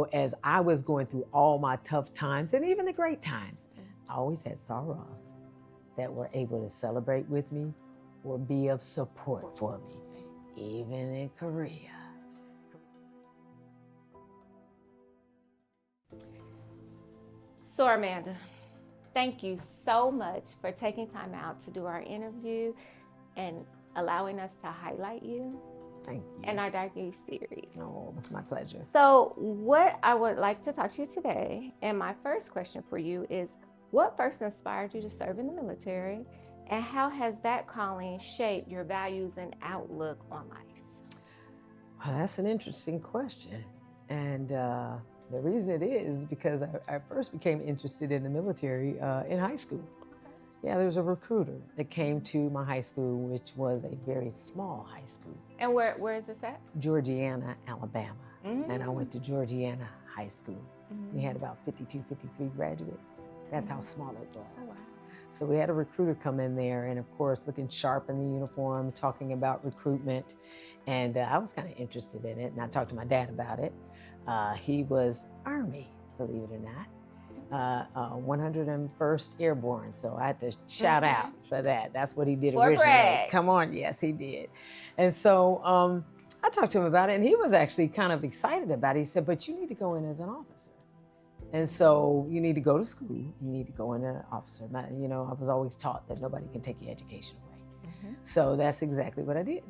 As I was going through all my tough times and even the great times, I always had sorrows that were able to celebrate with me or be of support for me, even in Korea. So Amanda, thank you so much for taking time out to do our interview and allowing us to highlight you. Thank you. In our docu series. Oh, it was my pleasure. So what I would like to talk to you today, and my first question for you is, what first inspired you to serve in the military, and how has that calling shaped your values and outlook on life? Well, that's an interesting question. And the reason it is because I first became interested in the military in high school. Yeah, there was a recruiter that came to my high school, which was a very small high school. And where is this at? Georgiana, Alabama. And I went to Georgiana High School. We had about 52, 53 graduates. That's how small it was. Oh, wow. So we had a recruiter come in there and of course looking sharp in the uniform, talking about recruitment. And I was kind of interested in it and I talked to my dad about it. He was Army, believe it or not. 101st Airborne, so I had to shout out for that. That's what he did originally. Bragg. Come on, yes, he did. And so I talked to him about it, and he was actually kind of excited about it. He said, but you need to go in as an officer. And so you need to go to school, you need to go in as an officer. You know, I was always taught that nobody can take your education away. So that's exactly what I did.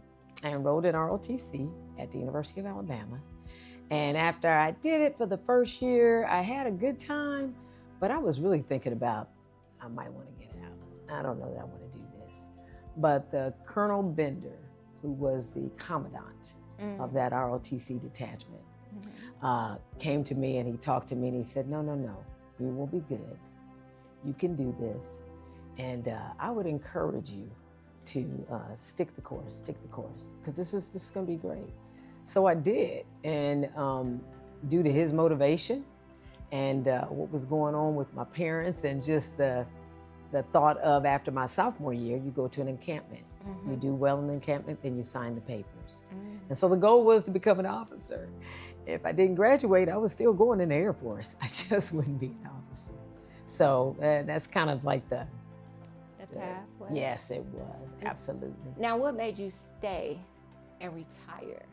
I enrolled in ROTC at the University of Alabama. And after I did it for the first year, I had a good time, but I was really thinking about, I might want to get out. I don't know that I want to do this. But the Colonel Bender, who was the commandant of that ROTC detachment, came to me and he talked to me and he said, no, you will be good. You can do this. And I would encourage you to stick the course, because this is going to be great. So I did, and due to his motivation and what was going on with my parents and just the thought of after my sophomore year, you go to an encampment. You do well in the encampment, then you sign the papers. And so the goal was to become an officer. If I didn't graduate, I was still going in the Air Force. I just wouldn't be an officer. So that's kind of like the pathway. Yes, it was, absolutely. Now, what made you stay and retire?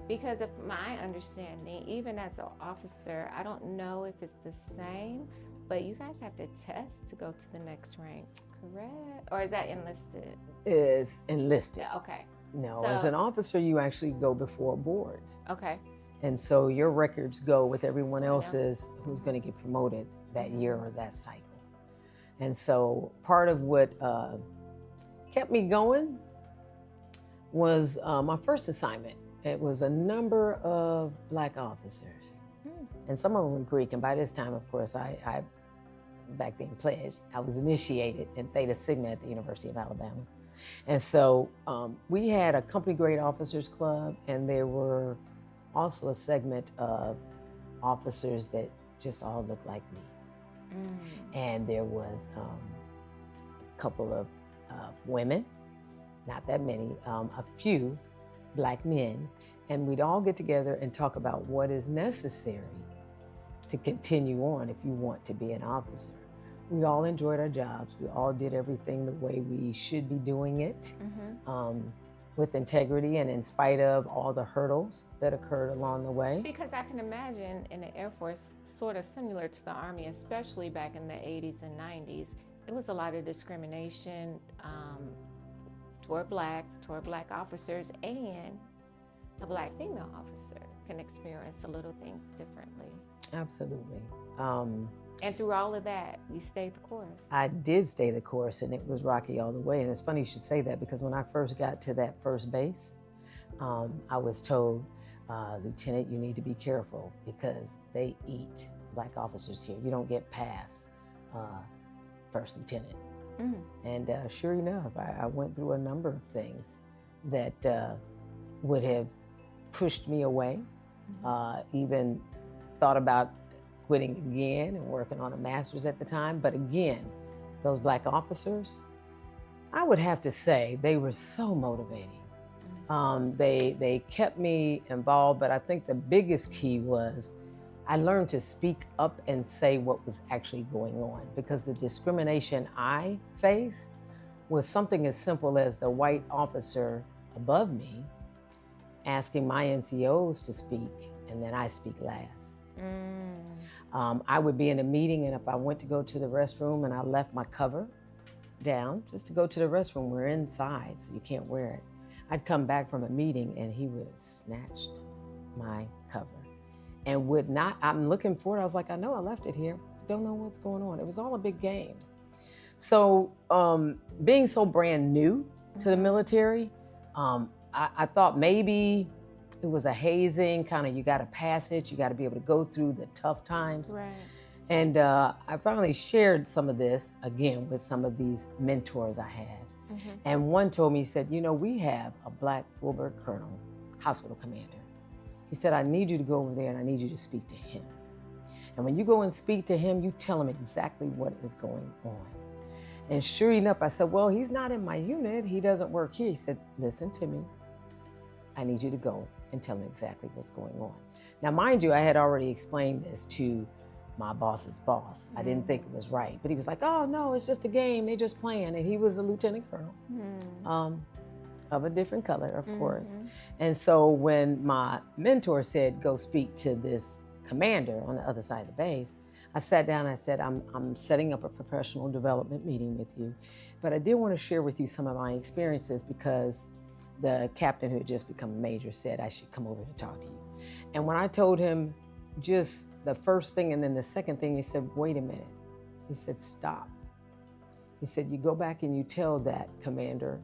Because of my understanding, even as an officer, I don't know if it's the same, but you guys have to test to go to the next rank, correct? Or is that enlisted? Is enlisted. Yeah, okay. No, as an officer, you actually go before a board. Okay. And so your records go with everyone else's who's going to get promoted that year or that cycle. And so part of what kept me going was my first assignment. It was a number of Black officers, and some of them were Greek. And by this time, of course, I back then pledged. I was initiated in Theta Sigma at the University of Alabama. And so we had a company grade officers club, and there were also a segment of officers that just all looked like me. And there was a couple of women, not that many, a few Black men, and we'd all get together and talk about what is necessary to continue on if you want to be an officer. We all enjoyed our jobs. We all did everything the way we should be doing it, with integrity and in spite of all the hurdles that occurred along the way. Because I can imagine in the Air Force, sort of similar to the Army, especially back in the 80s and 90s, it was a lot of discrimination toward Blacks, toward Black officers, and a Black female officer can experience the little things differently. Absolutely. And through all of that, you stayed the course. I did stay the course, and it was rocky all the way. And it's funny you should say that, because when I first got to that first base, I was told, Lieutenant, you need to be careful because they eat Black officers here. You don't get past first lieutenant. And sure enough, I went through a number of things that would have pushed me away, even thought about quitting again and working on a master's at the time. But again, those Black officers, I would have to say they were so motivating. They kept me involved, but I think the biggest key was I learned to speak up and say what was actually going on, because the discrimination I faced was something as simple as the white officer above me asking my NCOs to speak, and then I speak last. I would be in a meeting, and if I went to go to the restroom and I left my cover down just to go to the restroom, we're inside, so you can't wear it. I'd come back from a meeting and he would have snatched my cover and would not, I'm looking for it. I was like, I know I left it here. Don't know what's going on. It was all a big game. So being so brand new to the military, I thought maybe it was a hazing, kind of, you got to pass it. You got to be able to go through the tough times. Right. And I finally shared some of this again with some of these mentors I had. And one told me, he said, you know, we have a black Fulbright colonel, hospital commander. He said, I need you to go over there and I need you to speak to him. And when you go and speak to him, you tell him exactly what is going on. And sure enough, I said, well, he's not in my unit. He doesn't work here. He said, listen to me. I need you to go and tell him exactly what's going on. Now, mind you, I had already explained this to my boss's boss. I didn't think it was right, but he was like, oh no, it's just a game, they're just playing. And he was a lieutenant colonel of a different color, of course. And so when my mentor said, go speak to this commander on the other side of the base, I sat down and I said, I'm setting up a professional development meeting with you, but I did want to share with you some of my experiences, because the captain who had just become a major said I should come over and talk to you. And when I told him just the first thing and then the second thing, he said, wait a minute. He said, stop. He said, you go back and you tell that commander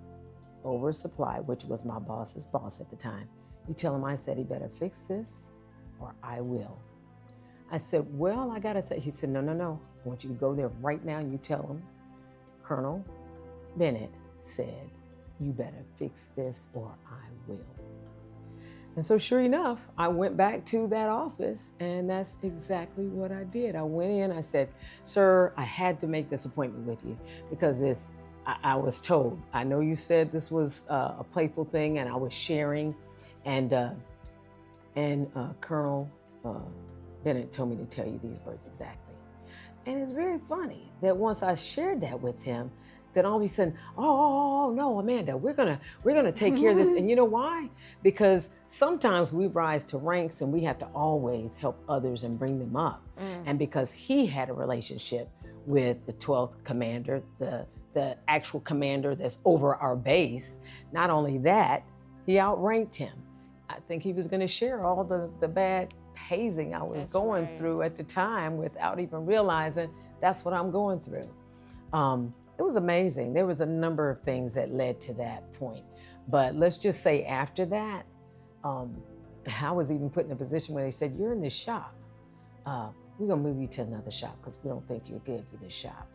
over supply, which was my boss's boss at the time, you tell him I said he better fix this or I will. I said, well, I gotta say, he said, no. I want you to go there right now and you tell him Colonel Bennett said, you better fix this or I will. And so sure enough, I went back to that office and that's exactly what I did. I went in, I said, sir, I had to make this appointment with you because I was told, I know you said this was a playful thing and I was sharing, and Colonel Bennett told me to tell you these words exactly. And it's very funny that once I shared that with him, then all of a sudden, oh no, Amanda, we're gonna take care of this. And you know why? Because sometimes we rise to ranks and we have to always help others and bring them up. And because he had a relationship with the 12th commander, the actual commander that's over our base, not only that, he outranked him. I think he was gonna share all the bad hazing I was going through at the time without even realizing that's what I'm going through. It was amazing. There was a number of things that led to that point. But let's just say after that, I was even put in a position where they said, you're in this shop. We're gonna move you to another shop because we don't think you're good for this shop.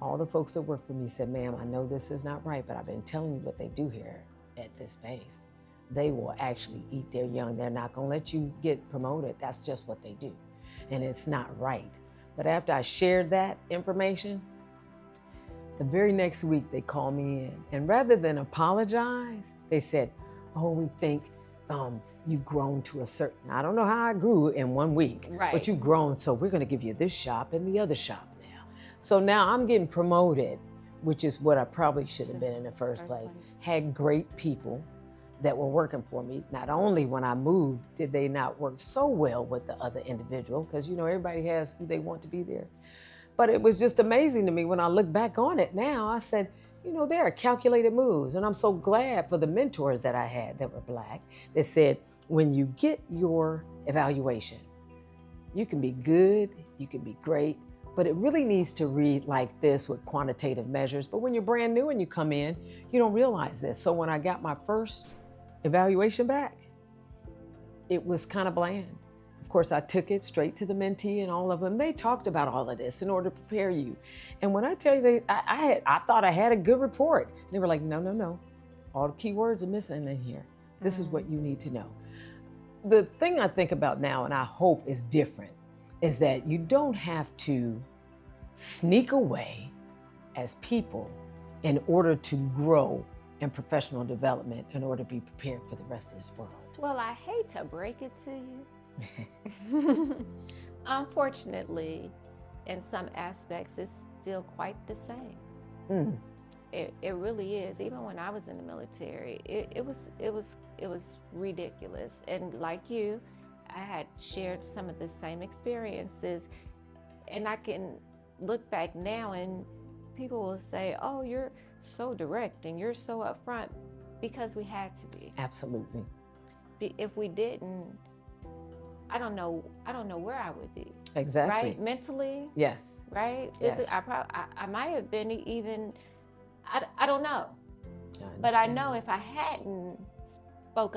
All the folks that work for me said, ma'am, I know this is not right, but I've been telling you what they do here at this base. They will actually eat their young. They're not gonna let you get promoted. That's just what they do. And it's not right. But after I shared that information, the very next week they called me in. And rather than apologize, they said, oh, we think you've grown to a certain, I don't know how I grew in 1 week, but you've grown, so we're gonna give you this shop and the other shop now. So now I'm getting promoted, which is what I probably should have been in the first place. Had great people that were working for me. Not only when I moved did they not work so well with the other individual, because you know everybody has who they want to be there. But it was just amazing to me when I look back on it now. I said, you know, there are calculated moves. And I'm so glad for the mentors that I had that were Black that said, when you get your evaluation, you can be good, you can be great, but it really needs to read like this with quantitative measures. But when you're brand new and you come in, you don't realize this. So when I got my first evaluation back, it was kind of bland. Of course, I took it straight to the mentee and all of them. They talked about all of this in order to prepare you. And when I tell you, I thought I had a good report. They were like, no. All the key words are missing in here. This is what you need to know. The thing I think about now, and I hope is different, is that you don't have to sneak away as people in order to grow in professional development in order to be prepared for the rest of this world. Well, I hate to break it to you, Unfortunately, in some aspects, it's still quite the same. Mm. It really is. Even when I was in the military, it was ridiculous. And like you, I had shared some of the same experiences, and I can look back now and people will say, "Oh, you're so direct and you're so upfront," because we had to be. Absolutely. If we didn't, I don't know where I would be. Exactly. Right? Mentally, Yes. right? Yes. I might have been even, I don't know. I But I understand. know if I hadn't spoke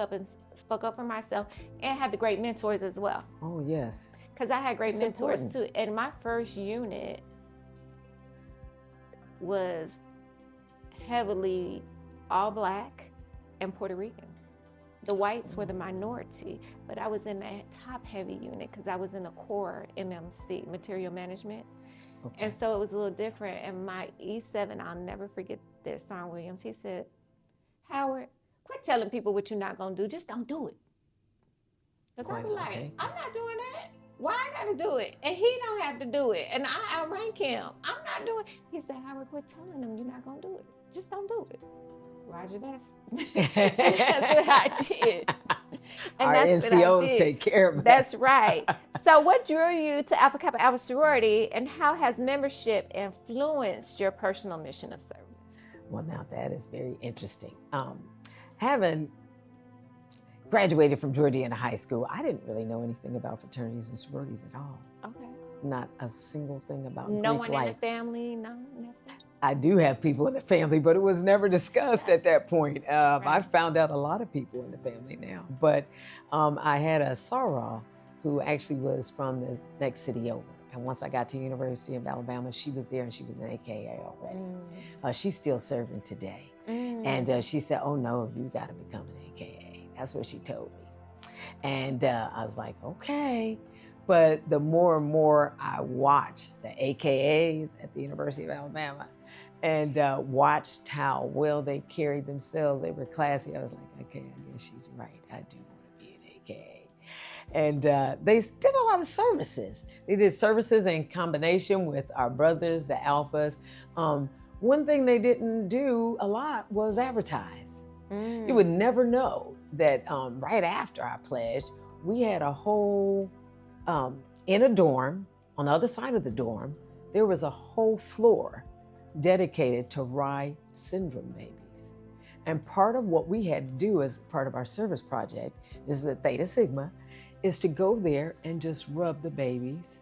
up for myself and had the great mentors as well. Oh, yes. Because I had great It's mentors important. too. And my first unit was heavily all Black and Puerto Ricans. The whites were the minority, but I was in that top heavy unit because I was in the core MMC, material management. Okay. And so it was a little different. And my E7, I'll never forget this, Shawn Williams, he said, "Howard, quit telling people what you're not going to do. Just don't do it." Because I was like, Okay. I'm not doing that. Why I got to do it? And he don't have to do it. And I outrank him. I'm not doing it. He said, "Howard, quit telling them you're not going to do it. Just don't do it." Roger, that's what I did. And Our that's what I NCOs did. take care of That's us. right. So what drew you to Alpha Kappa Alpha sorority, and how has membership influenced your personal mission of service? Well, now that is very interesting. Having graduated from Georgiana High School, I didn't really know anything about fraternities and sororities at all. Okay. Not a single thing about No Greek one life. in the family? No, nothing? I do have people in the family, but it was never discussed at that point. Right. I've found out a lot of people in the family now. But I had a soror who actually was from the next city over. And once I got to University of Alabama, she was there and she was an AKA already. She's still serving today. And she said, "Oh no, you got to become an AKA." That's what she told me. And I was like, okay. But the more and more I watched the AKAs at the University of Alabama and watched how well they carried themselves, they were classy, I was like, okay, I guess she's right. I do want to be an AKA. And they did a lot of services. They did services in combination with our brothers, the Alphas. One thing they didn't do a lot was advertise. You would never know that right after I pledged, we had a whole, in a dorm, on the other side of the dorm, there was a whole floor dedicated to Rye syndrome babies. And part of what we had to do as part of our service project is that Theta Sigma, is to go there and just rub the babies.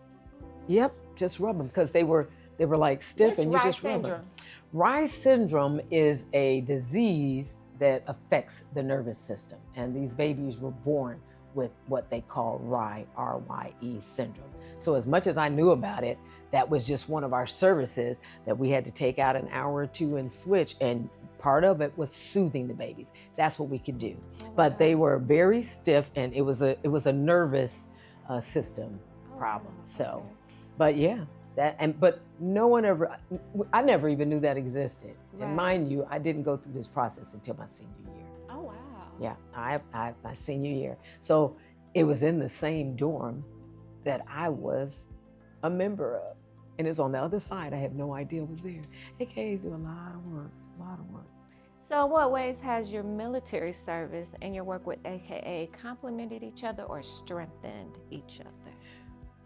Yep, just rub them because they were like stiff. What's and you Rye just rub them. syndrome? Rye syndrome is a disease that affects the nervous system. And these babies were born with what they call Rye, R-Y-E syndrome. So as much as I knew about it, that was just one of our services that we had to take out an hour or two and switch. And part of it was soothing the babies. That's what we could do. But they were very stiff, and it was a nervous system problem. So, but yeah, but no one ever, I never even knew that existed. Right. And mind you, I didn't go through this process until my senior year. Oh, wow. Yeah, my senior year. So it was in the same dorm that I was a member of. And it's on the other side. I had no idea it was there. AKAs do a lot of work. So in what ways has your military service and your work with AKA complemented each other or strengthened each other?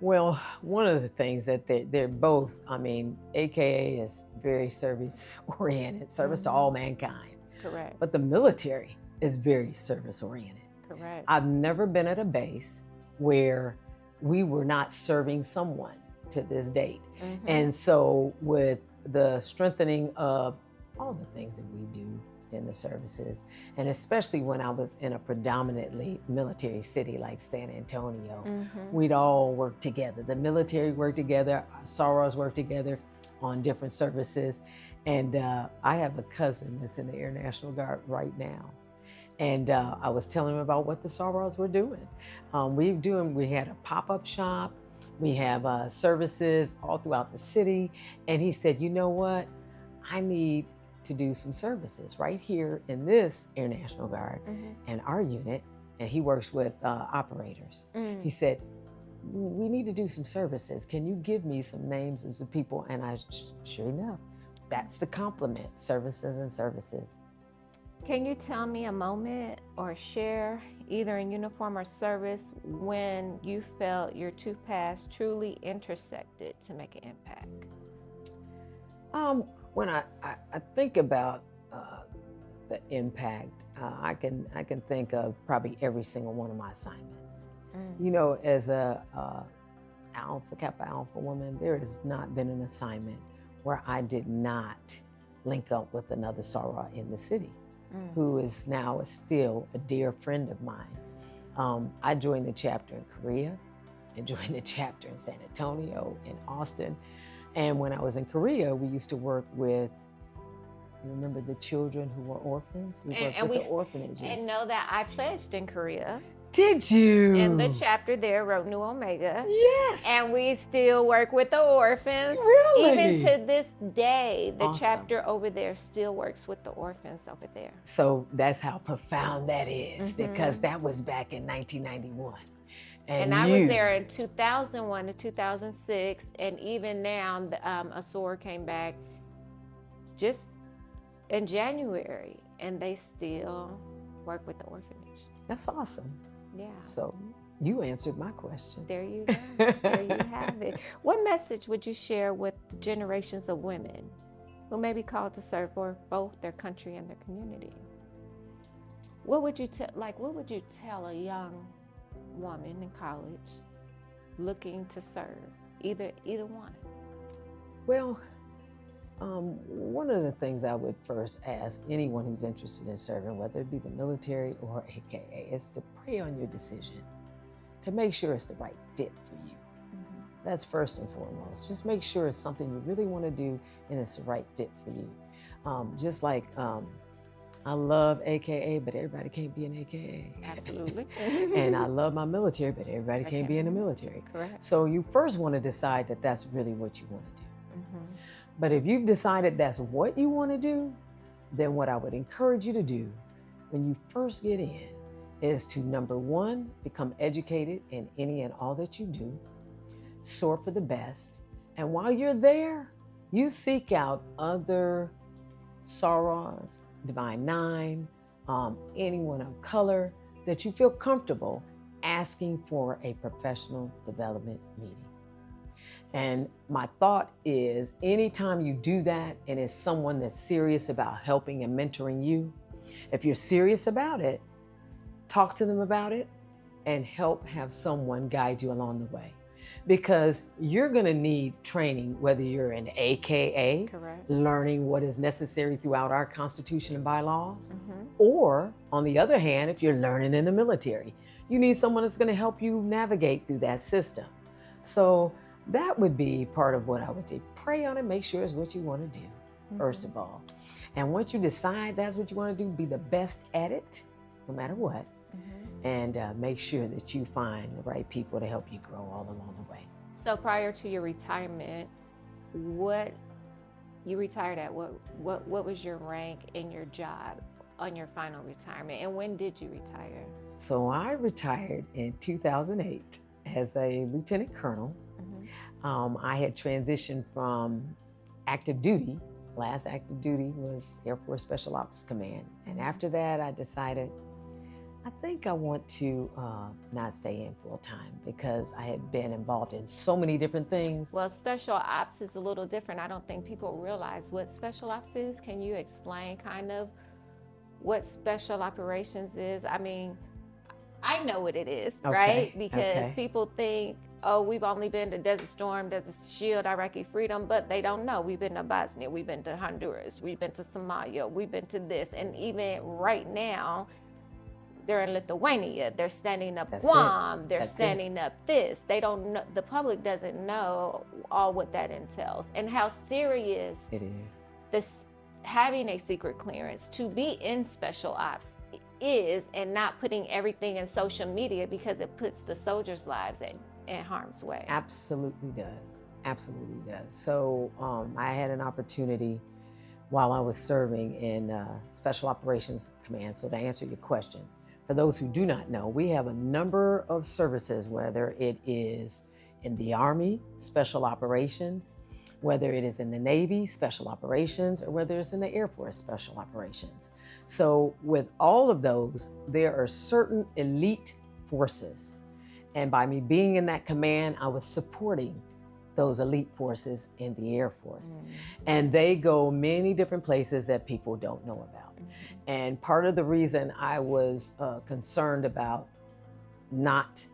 Well, one of the things that they're both, I mean, AKA is very service-oriented, service to all mankind. Correct. But the military is very service-oriented. Correct. I've never been at a base where we were not serving someone to this date. And so with the strengthening of all the things that we do in the services, and especially when I was in a predominantly military city like San Antonio, we'd all work together. The military worked together, our sorors worked together on different services. And I have a cousin that's in the Air National Guard right now. And I was telling him about what the sorors were doing. We had a pop-up shop. We have services all throughout the city. And he said, you know what? I need to do some services right here in this Air National Guard and our unit. and he works with operators. He said, we need to do some services. Can you give me some names of the people? And I, sure enough, that's the compliment, services and services. Can you tell me a moment or share, either in uniform or service, when you felt your two paths truly intersected to make an impact? When I think about the impact, I can think of probably every single one of my assignments. You know, as a Alpha Kappa Alpha woman, there has not been an assignment where I did not link up with another Soror in the city, who is now still a dear friend of mine. I joined the chapter in Korea, I joined the chapter in San Antonio, in Austin. And when I was in Korea, we used to work with, remember the children who were orphans? We worked with the orphanages. And know that I pledged in Korea. Did you? And the chapter there wrote Nu Omega. Yes. And we still work with the orphans. Really? Even to this day, the Awesome. chapter over there still works with the orphans over there. So that's how profound that is, because that was back in 1991. And I was there in 2001 to 2006. And even now, a SOAR came back just in January, and they still work with the orphanage. That's awesome. Yeah. So you answered my question. There you go. There you have it. What message would you share with generations of women who may be called to serve for both their country and their community? What would you tell a young woman in college looking to serve? Either one. Well, one of the things I would first ask anyone who's interested in serving, whether it be the military or AKA, is to pray on your decision, to make sure it's the right fit for you. That's first and foremost. Just make sure it's something you really want to do and it's the right fit for you. Just like I love AKA, but everybody can't be an AKA. Absolutely. And I love my military, but everybody can't be in the military. Correct. So you first want to decide that that's really what you want to do. But if you've decided that's what you want to do, then what I would encourage you to do when you first get in is to, number one, become educated in any and all that you do, soar for the best, and while you're there, you seek out other Sorors, Divine Nine, anyone of color that you feel comfortable asking for a professional development meeting. And my thought is, anytime you do that and it's someone that's serious about helping and mentoring you, if you're serious about it, talk to them about it and help have someone guide you along the way. Because you're gonna need training, whether you're in AKA, Correct. learning what is necessary throughout our Constitution and bylaws, or on the other hand, if you're learning in the military, you need someone that's gonna help you navigate through that system. So that would be part of what I would do. Pray on it, make sure it's what you wanna do, first of all. And once you decide that's what you wanna do, be the best at it, no matter what. And make sure that you find the right people to help you grow all along the way. So prior to your retirement, you retired at what was your rank in your job on your final retirement, and when did you retire? So I retired in 2008 as a lieutenant colonel. I had transitioned from active duty. Last active duty was Air Force Special Ops Command. And after that, I decided, I think I want to not stay in full time because I had been involved in so many different things. Well, special ops is a little different. I don't think people realize what special ops is. Can you explain kind of what special operations is? I mean, I know what it is, right? Because people think, oh, we've only been to Desert Storm, Desert Shield, Iraqi Freedom, but they don't know. We've been to Bosnia, we've been to Honduras, we've been to Somalia, we've been to this. And even right now, they're in Lithuania, they're standing up Guam, they're standing up this. They don't know, the public doesn't know all what that entails and how serious it is. This having a secret clearance to be in special ops is, and not putting everything in social media because it puts the soldiers' lives in harm's way. Absolutely does. Absolutely does. So I had an opportunity while I was serving in Special Operations Command. So to answer your question, for those who do not know, we have a number of services, whether it is in the Army, Special Operations, whether it is in the Navy, Special Operations, or whether it's in the Air Force, Special Operations. So with all of those, there are certain elite forces. And by me being in that command, I was supporting those elite forces in the Air Force. And they go many different places that people don't know about. And part of the reason I was concerned about not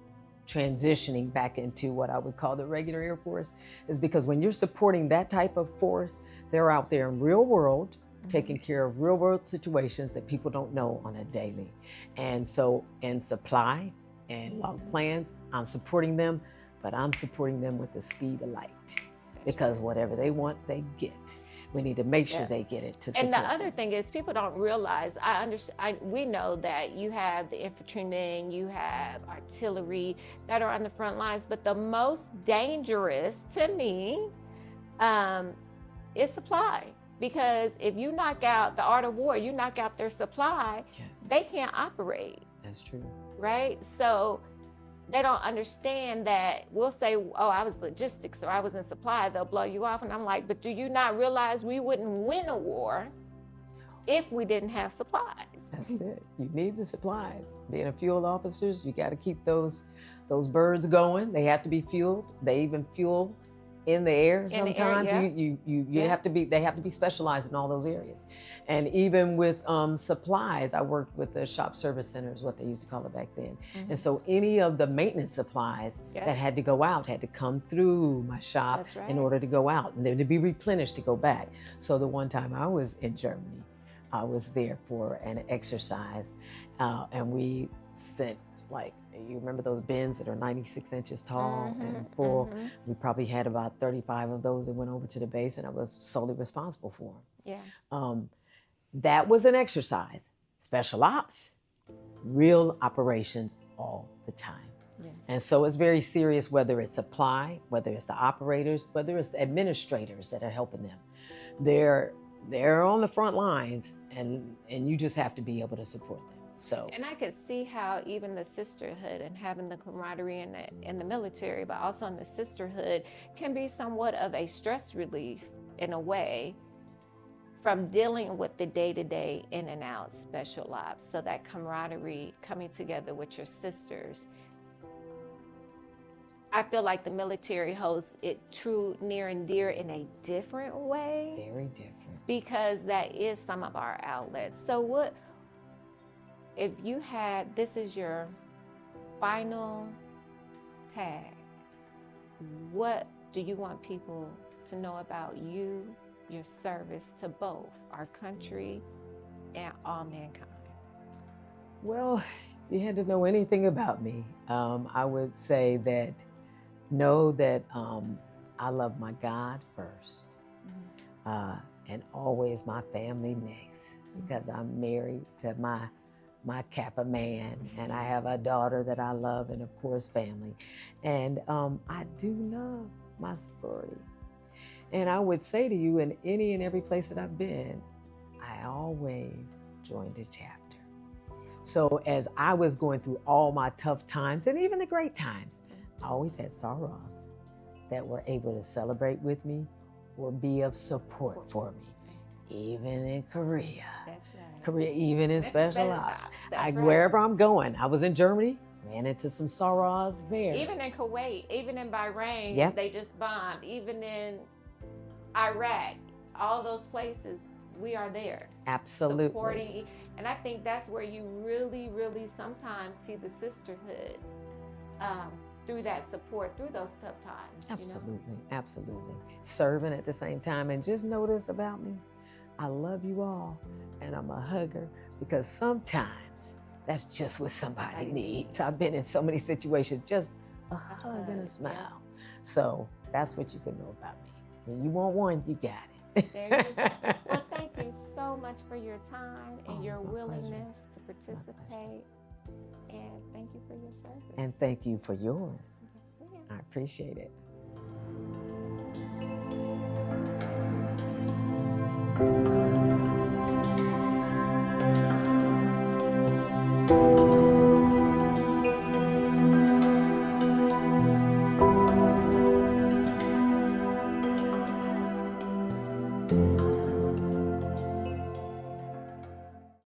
transitioning back into what I would call the regular Air Force is because when you're supporting that type of force, they're out there in real world, taking care of real world situations that people don't know on a daily. And so in supply and log plans, I'm supporting them, but I'm supporting them with the speed of light because whatever they want, they get. We need to make sure they get it to support And the other them. thing is people don't realize, we know that you have the infantrymen, you have artillery that are on the front lines, but the most dangerous to me is supply. Because if you knock out the art of war, you knock out their supply, they can't operate. That's true. Right? So they don't understand that. We'll say, oh, I was logistics or I was in supply, they'll blow you off. And I'm like, but do you not realize we wouldn't win a war if we didn't have supplies? That's it. You need the supplies. Being a fuel officers, you got to keep those birds going. They have to be fueled. They even fuel in the air sometimes. You have to be, they have to be specialized in all those areas. And even with supplies, I worked with the shop service center is what they used to call it back then. And so any of the maintenance supplies that had to go out had to come through my shop in order to go out and then to be replenished to go back. So the one time I was in Germany, I was there for an exercise and we sent you remember those bins that are 96 inches tall and full? We probably had about 35 of those that went over to the base and I was solely responsible for them. That was an exercise. Special ops, real operations all the time. And so it's very serious, whether it's supply, whether it's the operators, whether it's the administrators that are helping them. They're on the front lines and you just have to be able to support them. So, and I could see how even the sisterhood and having the camaraderie in the military, but also in the sisterhood, can be somewhat of a stress relief in a way from dealing with the day-to-day in and out special ops. So that camaraderie coming together with your sisters. I feel like the military holds it true, near and dear in a different way. Very different. Because that is some of our outlets. So if you had, this is your final tag, what do you want people to know about you, your service to both our country and all mankind? Well, if you had to know anything about me, I would say that know that I love my God first and always my family next because I'm married to my Kappa man, and I have a daughter that I love, and of course family. And I do love my sorority. And I would say to you, in any and every place that I've been, I always joined a chapter. So as I was going through all my tough times, and even the great times, I always had sorors that were able to celebrate with me or be of support for me. Even in Korea. That's right. Korea, even in special ops. Wherever I'm going. I was in Germany, ran into some sorors there. Even in Kuwait, even in Bahrain, they just bombed. Even in Iraq, all those places, we are there. Absolutely. Supporting. And I think that's where you really, really sometimes see the sisterhood through that support, through those tough times. Absolutely, absolutely. Serving at the same time. And just notice about me, I love you all, and I'm a hugger because sometimes that's just what somebody needs. I've been in so many situations, just a hug and a smile. So that's what you can know about me. And you want one, you got it. There you go. Well, thank you so much for your time and your willingness to participate. And thank you for your service. And thank you for yours. I appreciate it. you.